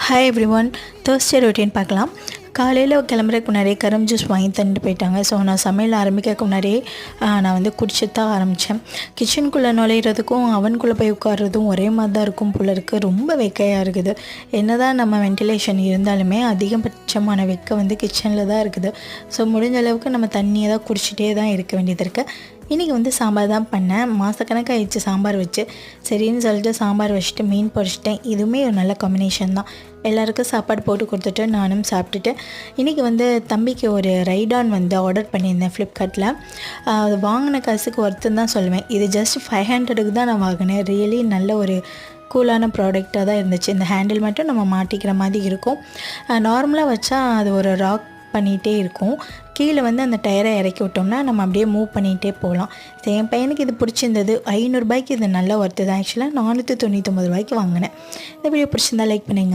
Hi every one. Thursday routine பார்க்கலாம். காலையில் கிளம்புறதுக்கு முன்னாடியே கரும் ஜூஸ் வாங்கி தந்துட்டு போயிட்டாங்க. ஸோ நான் சமையல் ஆரம்பிக்கிறதுக்கு முன்னாடியே நான் வந்து குடிச்சிட்டு தான் ஆரம்பித்தேன். கிச்சனுக்குள்ளே நுழையிறதுக்கும் அவனுக்குள்ளே போய் உட்கார்றதும் ஒரே மாதிரி தான் இருக்கும் போல இருக்குது. ரொம்ப வெக்கையாக இருக்குது. என்ன தான் நம்ம வென்டிலேஷன் இருந்தாலுமே அதிகபட்சமான வெக்கை வந்து கிச்சனில் தான் இருக்குது. ஸோ முடிஞ்ச அளவுக்கு நம்ம தண்ணியை தான் குடிச்சிட்டே தான் இருக்க வேண்டியது இருக்குது. இன்றைக்கி வந்து சாம்பார் தான் பண்ணேன். மாதக்கணக்காக ஆயிடுச்சு சாம்பார் வச்சு. சரின்னு சொல்லிட்டு சாம்பார் வச்சுட்டு மீன் பொரிச்சிட்டேன். இதுவுமே ஒரு நல்ல காம்பினேஷன் தான். எல்லாருக்கும் சாப்பாடு போட்டு கொடுத்துட்டு நானும் சாப்பிட்டுட்டு இன்றைக்கி வந்து தம்பிக்கு ஒரு ரைடான் வந்து ஆர்டர் பண்ணியிருந்தேன் ஃப்ளிப்கார்ட்டில். அது வாங்கின காசுக்கு ஒர்த்துன்னு தான் சொல்லுவேன். இது ஜஸ்ட் 500க்கு தான் நான் வாங்கினேன். ரியலி நல்ல ஒரு கூலான ப்ராடக்டாக தான் இருந்துச்சு. இந்த ஹேண்டில் மட்டும் நம்ம மாட்டிக்கிற மாதிரி இருக்கும். நார்மலாக வச்சா அது ஒரு ராக் பண்ணிகிட்டே இருக்கும். கீழே வந்து அந்த டயரை இறக்கி விட்டோம்னா நம்ம அப்படியே மூவ் பண்ணிகிட்டே போகலாம். என் பையனுக்கு இது பிடிச்சிருந்தது. 500 ரூபாய்க்கு இது நல்ல ஒர்த்து தான். ஆக்சுவலாக 499 ரூபாய்க்கு வாங்கினேன். இந்த வீடியோ பிடிச்சிருந்தா லைக் பண்ணுங்கள்.